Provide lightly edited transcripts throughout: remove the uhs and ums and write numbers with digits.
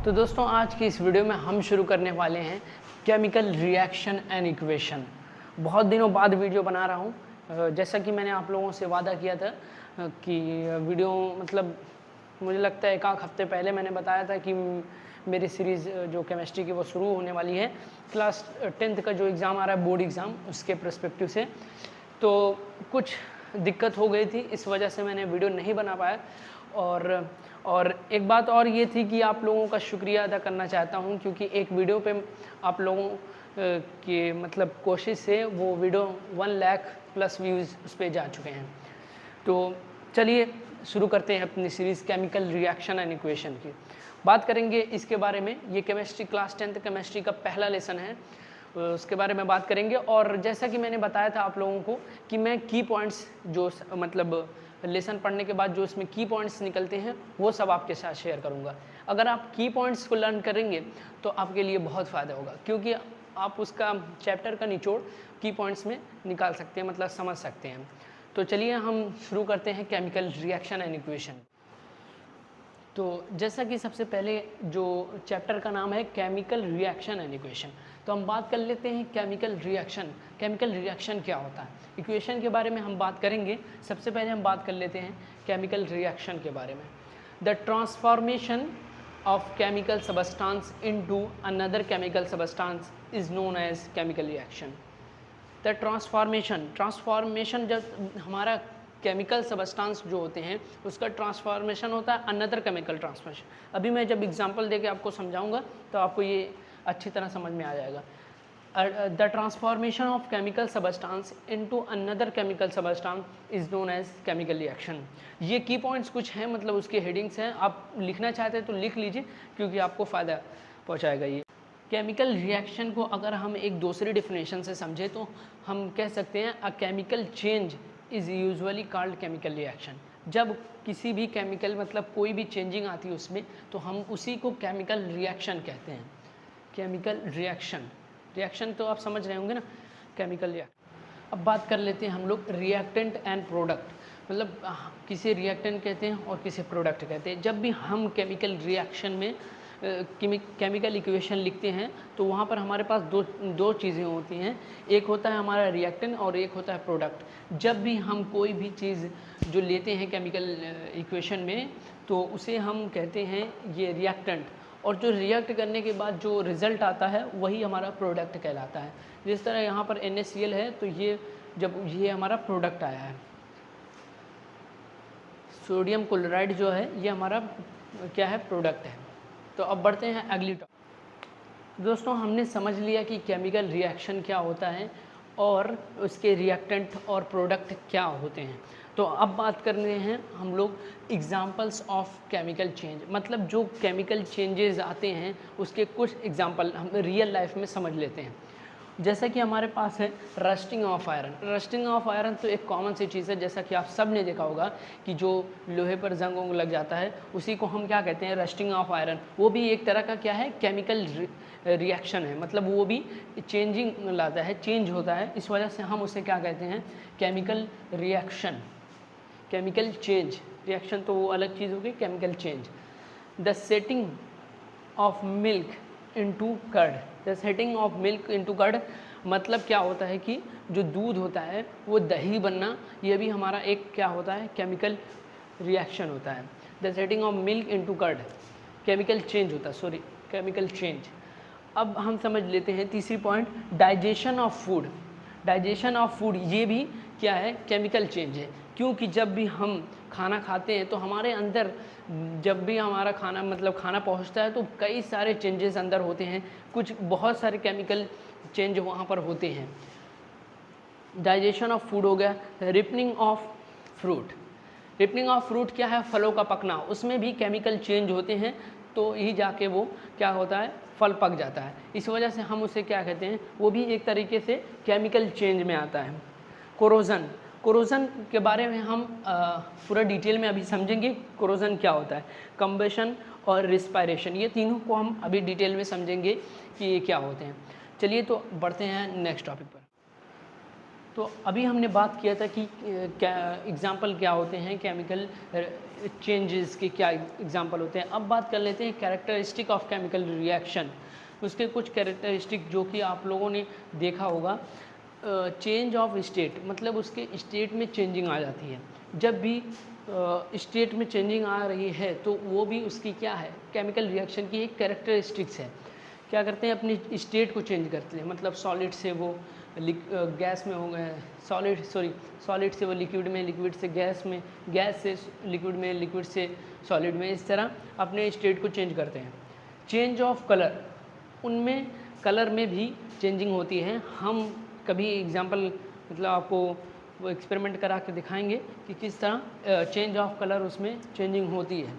तो दोस्तों आज की इस वीडियो में हम शुरू करने वाले हैं केमिकल रिएक्शन एंड इक्वेशन। बहुत दिनों बाद वीडियो बना रहा हूँ। जैसा कि मैंने आप लोगों से वादा किया था कि वीडियो मतलब मुझे लगता है एक आध हफ्ते पहले मैंने बताया था कि मेरी सीरीज़ जो केमिस्ट्री की वो शुरू होने वाली है। क्लास 10th का जो एग्ज़ाम आ रहा है बोर्ड एग्ज़ाम, उसके पर्सपेक्टिव से तो कुछ दिक्कत हो गई थी, इस वजह से मैंने वीडियो नहीं बना पाया। और एक बात और ये थी कि आप लोगों का शुक्रिया अदा करना चाहता हूँ, क्योंकि एक वीडियो पे आप लोगों की मतलब कोशिश से वो वीडियो 1 लाख प्लस व्यूज़ उस पर जा चुके हैं। तो चलिए शुरू करते हैं अपनी series chemical reaction and equation की। बात करेंगे इसके बारे में। ये केमिस्ट्री क्लास 10th केमिस्ट्री का पहला लेसन है, उसके बारे में बात करेंगे। और जैसा कि मैंने बताया था आप लोगों को कि मैं की पॉइंट्स जो मतलब लेसन पढ़ने के बाद जो इसमें की पॉइंट्स निकलते हैं वो सब आपके साथ शेयर करूंगा। अगर आप की पॉइंट्स को लर्न करेंगे तो आपके लिए बहुत फ़ायदा होगा, क्योंकि आप उसका चैप्टर का निचोड़ की पॉइंट्स में निकाल सकते हैं, मतलब समझ सकते हैं। तो चलिए हम शुरू करते हैं केमिकल रिएक्शन एंड इक्वेशन। तो जैसा कि सबसे पहले जो चैप्टर का नाम है केमिकल रिएक्शन एंड इक्वेशन, तो हम बात कर लेते हैं केमिकल रिएक्शन। केमिकल रिएक्शन क्या होता है, इक्वेशन के बारे में हम बात करेंगे। सबसे पहले हम बात कर लेते हैं केमिकल रिएक्शन के बारे में। The transformation of chemical substance into another chemical substance is known as chemical reaction. The transformation जब हमारा केमिकल सबस्टांस जो होते हैं उसका ट्रांसफॉर्मेशन होता है अनदर केमिकल ट्रांसफॉर्मेशन। अभी मैं जब एग्जांपल देके आपको समझाऊंगा तो आपको ये अच्छी तरह समझ में आ जाएगा। The transformation of chemical substance into another chemical substance is known as chemical reaction. ये की पॉइंट्स कुछ हैं, मतलब उसके हेडिंग्स हैं। आप लिखना चाहते हैं तो लिख लीजिए, क्योंकि आपको फ़ायदा पहुँचाएगा ये। केमिकल रिएक्शन को अगर हम एक दूसरी डिफिनेशन से समझें तो हम कह सकते हैं a chemical change is usually called chemical reaction. जब किसी भी केमिकल मतलब कोई भी चेंजिंग आती है उसमें, तो हम उसी को केमिकल रिएक्शन कहते हैं। केमिकल रिएक्शन, रिएक्शन तो आप समझ रहे होंगे ना, केमिकल रिएक्शन। अब बात कर लेते हैं हम लोग रिएक्टेंट एंड प्रोडक्ट, मतलब किसे रिएक्टेंट कहते हैं और किसे प्रोडक्ट कहते हैं। जब भी हम केमिकल रिएक्शन में केमिकल इक्वेशन लिखते हैं तो वहाँ पर हमारे पास दो चीज़ें होती हैं। एक होता है हमारा रिएक्टेंट और एक होता है प्रोडक्ट। जब भी हम कोई भी चीज़ जो लेते हैं केमिकल इक्वेशन में तो उसे हम कहते हैं ये रिएक्टेंट, और जो रिएक्ट करने के बाद जो रिज़ल्ट आता है वही हमारा प्रोडक्ट कहलाता है। जिस तरह यहाँ पर NaCl है तो ये जब ये हमारा प्रोडक्ट आया है। सोडियम क्लोराइड जो है ये हमारा क्या है, प्रोडक्ट है। तो अब बढ़ते हैं अगली टॉपिक। दोस्तों हमने समझ लिया कि केमिकल रिएक्शन क्या होता है और उसके रिएक्टेंट और प्रोडक्ट क्या होते हैं। तो अब बात कर रहे हैं हम लोग एग्जांपल्स ऑफ केमिकल चेंज, मतलब जो केमिकल चेंजेस आते हैं उसके कुछ एग्जांपल हम रियल लाइफ में समझ लेते हैं। जैसा कि हमारे पास है rusting of iron. Rusting of iron तो एक कॉमन सी चीज़ है, जैसा कि आप सब ने देखा होगा कि जो लोहे पर जंग वंग लग जाता है उसी को हम क्या कहते हैं, रस्टिंग ऑफ आयरन। वो भी एक तरह का क्या है, केमिकल रिएक्शन है, मतलब वो भी चेंजिंग लाता है, चेंज होता है। इस वजह से हम उसे क्या कहते हैं, chemical reaction. Chemical change, reaction तो वो अलग चीज़ होगी, chemical change. The setting of milk into curd. The setting of milk into curd मतलब क्या होता है कि जो दूध होता है वो दही बनना, ये भी हमारा एक क्या होता है, केमिकल रिएक्शन होता है। The setting of milk into curd chemical change होता है, सॉरी केमिकल चेंज। अब हम समझ लेते हैं तीसरी point, digestion of food. Digestion of food ये भी क्या है, केमिकल चेंज है। क्योंकि जब भी हम खाना खाते हैं तो हमारे अंदर जब भी हमारा खाना मतलब खाना पहुंचता है तो कई सारे चेंजेस अंदर होते हैं, कुछ बहुत सारे केमिकल चेंज वहाँ पर होते हैं। डाइजेशन ऑफ फूड हो गया। Ripening of fruit. Ripening of fruit क्या है, फलों का पकना, उसमें भी केमिकल चेंज होते हैं, तो ही जाके वो क्या होता है, फल पक जाता है। इस वजह से हम उसे क्या कहते हैं, वो भी एक तरीके से केमिकल चेंज में आता है। कोरोजन, कोरोजन के बारे में हम पूरा डिटेल में अभी समझेंगे कोरोजन क्या होता है। कंबशन और रिस्पायरेशन, ये तीनों को हम अभी डिटेल में समझेंगे कि ये क्या होते हैं। चलिए तो बढ़ते हैं नेक्स्ट टॉपिक पर। तो अभी हमने बात किया था कि क्या एग्जाम्पल क्या होते हैं, केमिकल चेंजेस के क्या एग्जाम्पल होते हैं। अब बात कर लेते हैं कैरेक्टरिस्टिक ऑफ केमिकल रिएक्शन। उसके कुछ कैरेक्टरिस्टिक जो कि आप लोगों ने देखा होगा। चेंज ऑफ स्टेट, मतलब उसके स्टेट में चेंजिंग आ जाती है। जब भी स्टेट में चेंजिंग आ रही है तो वो भी उसकी क्या है, केमिकल रिएक्शन की एक कैरेक्टरिस्टिक्स है। क्या करते हैं, अपनी स्टेट को चेंज करते हैं, मतलब सॉलिड से वो गैस में हो गए, सॉलिड से वो लिक्विड में, लिक्विड से गैस में, गैस से लिक्विड में, लिक्विड से सॉलिड में, इस तरह अपने स्टेट को चेंज करते हैं। चेंज ऑफ कलर, उनमें कलर में भी चेंजिंग होती है। हम कभी एग्जांपल मतलब आपको वो एक्सपेरिमेंट करा के दिखाएंगे कि किस तरह चेंज ऑफ कलर उसमें चेंजिंग होती है।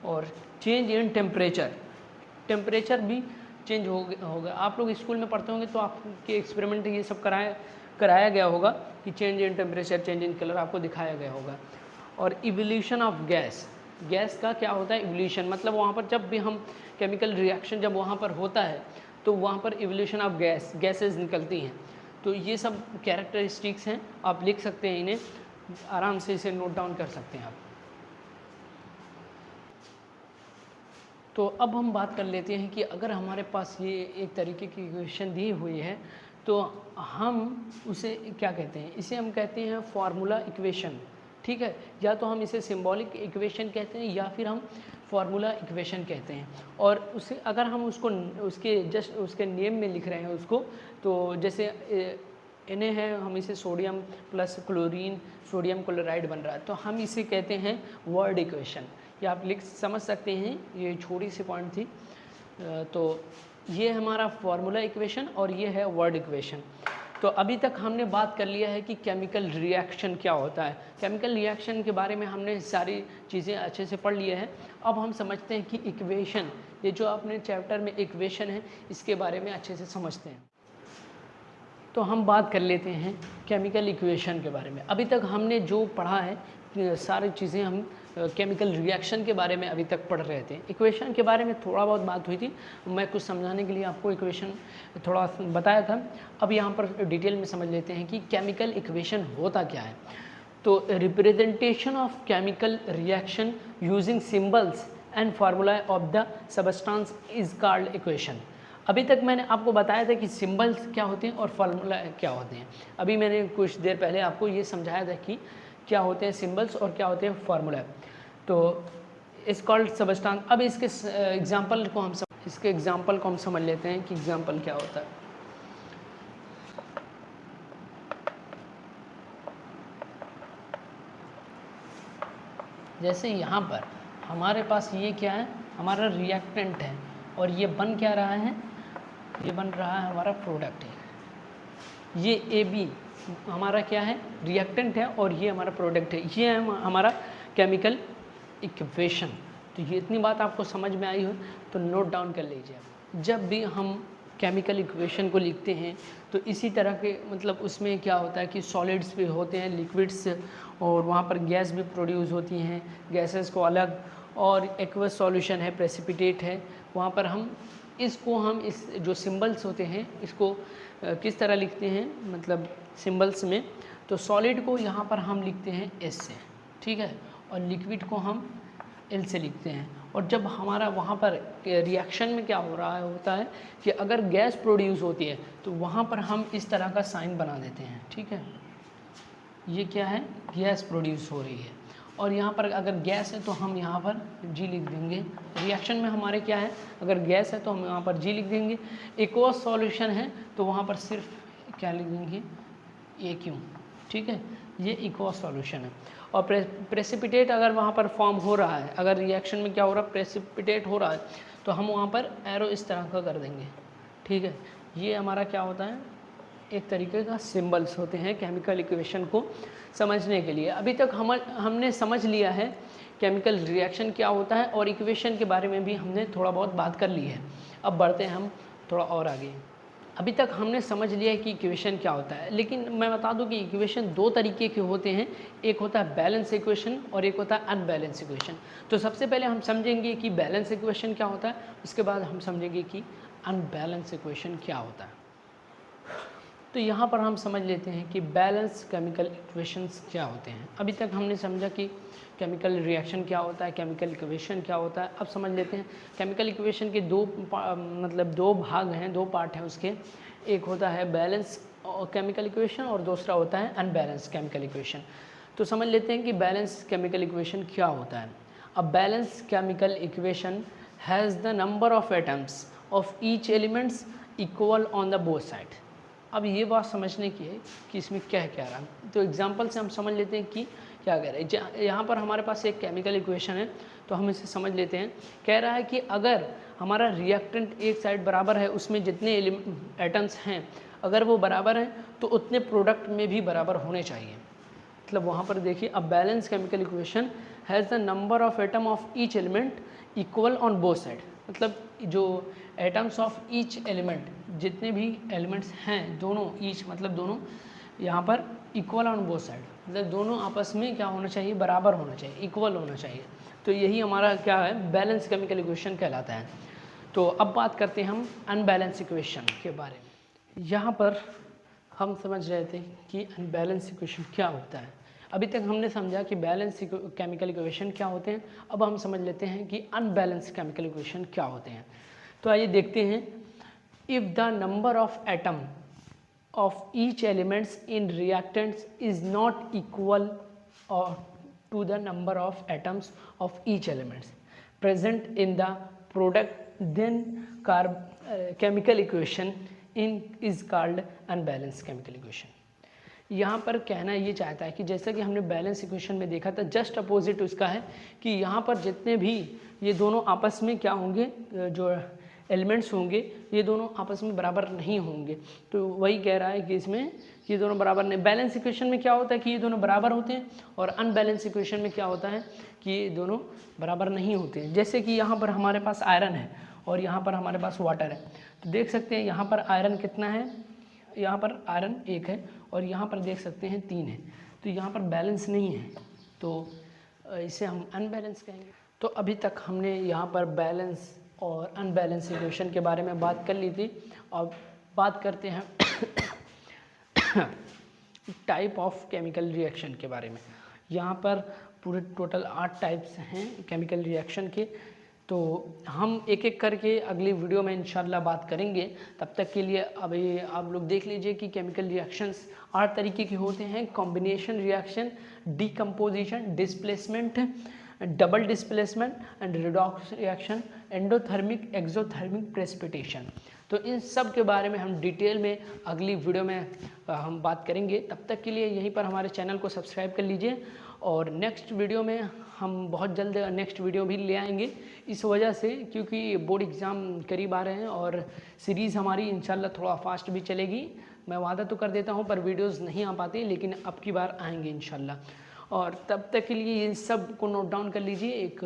और चेंज इन टेम्परेचर, टेम्परेचर भी चेंज होगा। आप लोग स्कूल में पढ़ते होंगे तो आपके एक्सपेरिमेंट ये सब कराया गया होगा कि change in temperature, change in colour आपको दिखाया गया होगा। और इवोल्यूशन ऑफ गैस, गैस का क्या होता है, इवोल्यूशन, मतलब वहाँ पर जब भी हम केमिकल रिएक्शन जब वहाँ पर होता है तो वहाँ पर इवोल्यूशन ऑफ गैसेस निकलती हैं। तो ये सब कैरेक्टरिस्टिक्स हैं, आप लिख सकते हैं इन्हें, आराम से इसे नोट डाउन कर सकते हैं आप। तो अब हम बात कर लेते हैं कि अगर हमारे पास ये एक तरीके की इक्वेशन दी हुई है तो हम उसे क्या कहते हैं, इसे हम कहते हैं फार्मूला इक्वेशन, ठीक है। या तो हम इसे सिंबॉलिक इक्वेशन कहते हैं या फिर हम फार्मूला इक्वेशन कहते हैं। और उसे अगर हम उसको उसके जस्ट उसके नेम में लिख रहे हैं उसको, तो जैसे Na है, हम इसे sodium plus chlorine sodium chloride बन रहा है, तो हम इसे कहते हैं वर्ड इक्वेशन। या आप समझ सकते हैं, ये छोटी सी पॉइंट थी। तो ये हमारा फार्मूला इक्वेशन और ये है वर्ड इक्वेशन। तो अभी तक हमने बात कर लिया है कि केमिकल रिएक्शन क्या होता है। केमिकल रिएक्शन के बारे में हमने सारी चीज़ें अच्छे से पढ़ लिया है। अब हम समझते हैं कि इक्वेशन, ये जो अपने चैप्टर में इक्वेशन है, इसके बारे में अच्छे से समझते हैं। तो हम बात कर लेते हैं केमिकल इक्वेशन के बारे में। अभी तक हमने जो पढ़ा है सारी चीज़ें हम केमिकल रिएक्शन के बारे में अभी तक पढ़ रहे थे। इक्वेशन के बारे में थोड़ा बहुत बात हुई थी, मैं कुछ समझाने के लिए आपको इक्वेशन थोड़ा बताया था। अब यहाँ पर डिटेल में समझ लेते हैं कि केमिकल इक्वेशन होता क्या है। तो representation of chemical reaction using symbols and formula of the substance is called equation. अभी तक मैंने आपको बताया था कि सिंबल्स क्या होते हैं और फार्मूला क्या होते हैं। अभी मैंने कुछ देर पहले आपको ये समझाया था कि क्या होते हैं सिंबल्स और क्या होते हैं फार्मूला। तो इस कॉल्ड सबस्टेंस। अब इसके एग्जांपल को हम समझ लेते हैं कि एग्जांपल क्या होता है। जैसे यहाँ पर हमारे पास ये क्या है, हमारा रिएक्टेंट है और ये बन क्या रहा है, ये बन रहा है हमारा प्रोडक्ट है। ये AB हमारा क्या है, रिएक्टेंट है और ये हमारा प्रोडक्ट है। ये है हमारा केमिकल इक्वेशन। तो ये इतनी बात आपको समझ में आई हो तो नोट डाउन कर लीजिए। जब भी हम केमिकल इक्वेशन को लिखते हैं तो इसी तरह के मतलब उसमें क्या होता है कि सॉलिड्स भी होते हैं, लिक्विड्स, और वहाँ पर गैस भी प्रोड्यूस होती हैं, गैसेस को अलग, और एक्वस सॉल्यूशन है, प्रेसिपिटेट है। वहाँ पर हम इसको हम इस जो सिंबल्स होते हैं इसको किस तरह लिखते हैं, मतलब सिंबल्स में। तो सॉलिड को यहाँ पर हम लिखते हैं S से, ठीक है, और लिक्विड को हम L से लिखते हैं। और जब हमारा वहाँ पर रिएक्शन में क्या हो रहा होता है कि अगर गैस प्रोड्यूस होती है तो वहाँ पर हम इस तरह का साइन बना देते हैं, ठीक है। ये क्या है, गैस प्रोड्यूस हो रही है। और यहाँ पर अगर गैस है तो हम यहाँ पर G लिख देंगे। रिएक्शन में हमारे क्या है, अगर गैस है तो हम यहाँ पर G लिख देंगे। एक्वस सॉल्यूशन है तो वहाँ पर सिर्फ क्या लिख देंगे, AQ, ठीक है। ये एक्वस सॉल्यूशन है। और प्रेसिपिटेट अगर वहाँ पर फॉर्म हो रहा है, अगर रिएक्शन में क्या हो रहा है, प्रेसिपिटेट हो रहा है, तो हम वहाँ पर एरो इस तरह का कर देंगे, ठीक है। ये हमारा क्या होता है, एक तरीके का सिंबल्स होते हैं केमिकल इक्वेशन को समझने के लिए। अभी तक हमने समझ लिया है केमिकल रिएक्शन क्या होता है और इक्वेशन के बारे में भी हमने थोड़ा बहुत बात कर ली है। अब बढ़ते हैं हम थोड़ा और आगे। अभी तक हमने समझ लिया है कि इक्वेशन क्या होता है, लेकिन मैं बता दूं कि इक्वेशन दो तरीके के होते हैं। एक होता है बैलेंस इक्वेशन और एक होता है अनबैलेंस इक्वेशन। तो सबसे पहले हम समझेंगे कि बैलेंस इक्वेशन क्या होता है, उसके बाद हम समझेंगे कि अनबैलेंस इक्वेशन क्या होता है। तो यहाँ पर हम समझ लेते हैं कि बैलेंस केमिकल इक्वेशंस क्या होते हैं। अभी तक हमने समझा कि केमिकल रिएक्शन क्या होता है, केमिकल इक्वेशन क्या होता है। अब समझ लेते हैं केमिकल इक्वेशन के दो भाग हैं, दो पार्ट हैं उसके। एक होता है बैलेंस केमिकल इक्वेशन और दूसरा होता है अनबैलेंस केमिकल इक्वेशन। तो समझ लेते हैं कि बैलेंस केमिकल इक्वेशन क्या होता है। A balance chemical equation has the number of atoms of each elements equal on the both side. अब ये बात समझने की है कि इसमें क्या क्या रहा। तो एग्जांपल से हम समझ लेते हैं कि क्या कह रहा है। यहाँ पर हमारे पास एक केमिकल इक्वेशन है, तो हम इसे समझ लेते हैं। कह रहा है कि अगर हमारा रिएक्टेंट एक साइड बराबर है, उसमें जितने एटम्स हैं अगर वो बराबर हैं तो उतने प्रोडक्ट में भी बराबर होने चाहिए। मतलब वहाँ पर देखिए, a balance chemical equation has the number of atom of each element equal on both side. मतलब जो एटम्स ऑफ ईच एलिमेंट, जितने भी एलिमेंट्स हैं दोनों, ईच मतलब दोनों, यहाँ पर इक्वल ऑन बोथ साइड मतलब दोनों आपस में क्या होना चाहिए, बराबर होना चाहिए, इक्वल होना चाहिए। तो यही हमारा क्या है, बैलेंस केमिकल इक्वेशन कहलाता है। तो अब बात करते हैं हम अनबैलेंस इक्वेशन के बारे में। यहाँ पर हम समझ रहे थे कि अनबैलेंस इक्वेशन क्या होता है। अभी तक हमने समझा कि बैलेंस केमिकल इक्वेशन क्या होते हैं। अब हम समझ लेते हैं कि अनबैलेंस केमिकल इक्वेशन क्या होते हैं। तो आइए देखते हैं। If the number of atom of each elements in reactants is not equal to the number of atoms of each elements present in the product, then chemical equation in is called unbalance chemical equation. यहाँ पर कहना ये चाहता है कि जैसा कि हमने बैलेंस इक्वेशन में देखा था, जस्ट अपोजिट उसका है कि यहाँ पर जितने भी ये दोनों आपस में क्या होंगे, जो एलिमेंट्स होंगे ये दोनों आपस में बराबर नहीं होंगे। तो वही कह रहा है कि इसमें ये दोनों बराबर नहीं। बैलेंस इक्वेशन में क्या होता है कि ये दोनों बराबर होते हैं, और अनबैलेंस इक्वेशन में क्या होता है कि ये दोनों बराबर नहीं होते हैं। जैसे कि यहाँ पर हमारे पास आयरन है और यहाँ पर हमारे पास वाटर है। तो देख सकते हैं यहाँ पर आयरन कितना है, यहाँ पर आयरन 1 है और यहाँ पर देख सकते हैं 3 है। तो यहाँ पर बैलेंस नहीं है, तो इसे हम अनबैलेंस कहेंगे। तो अभी तक हमने यहाँ पर बैलेंस और अनबैलेंस इक्वेशन के बारे में बात कर ली थी। और बात करते हैं टाइप ऑफ केमिकल रिएक्शन के बारे में। यहाँ पर पूरे टोटल 8 टाइप्स हैं केमिकल रिएक्शन के। तो हम एक एक करके अगली वीडियो में इंशाल्लाह बात करेंगे। तब तक के लिए अभी आप लोग देख लीजिए कि केमिकल रिएक्शंस 8 तरीके के होते हैं। Combination reaction, decomposition, displacement, double displacement and redox reaction, endothermic, exothermic, precipitation. तो इन सब के बारे में हम डिटेल में अगली वीडियो में हम बात करेंगे। तब तक के लिए यहीं पर हमारे चैनल को सब्सक्राइब कर लीजिए, और नेक्स्ट वीडियो में हम बहुत जल्द नेक्स्ट वीडियो भी ले आएंगे। इस वजह से क्योंकि बोर्ड एग्ज़ाम करीब आ रहे हैं और सीरीज़ हमारी इंशाल्लाह थोड़ा फास्ट भी चलेगी। मैं वादा तो कर देता हूं पर वीडियोस नहीं आ पाती, लेकिन अब की बार आएंगे इंशाल्लाह। और तब तक के लिए इन सब को नोट डाउन कर लीजिए, एक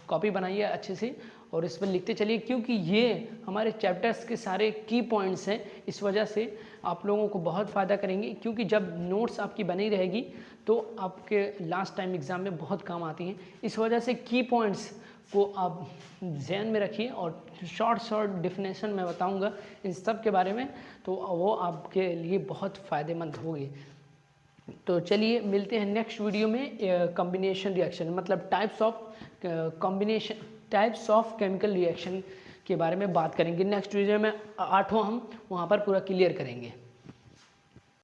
कॉपी बनाइए अच्छे से और इस पर लिखते चलिए, क्योंकि ये हमारे चैप्टर्स के सारे की पॉइंट्स हैं। इस वजह से आप लोगों को बहुत फ़ायदा करेंगे, क्योंकि जब नोट्स आपकी बनी रहेगी तो आपके लास्ट टाइम एग्ज़ाम में बहुत काम आती हैं। इस वजह से की पॉइंट्स को आप ध्यान में रखिए, और शॉर्ट डेफिनेशन मैं बताऊंगा इन सब के बारे में, तो वो आपके लिए बहुत फ़ायदेमंद होगी। तो चलिए मिलते हैं नेक्स्ट वीडियो में। कॉम्बिनेशन रिएक्शन मतलब टाइप्स ऑफ केमिकल रिएक्शन के बारे में बात करेंगे। नेक्स्ट वीडियो में 8वां हम वहाँ पर पूरा क्लियर करेंगे।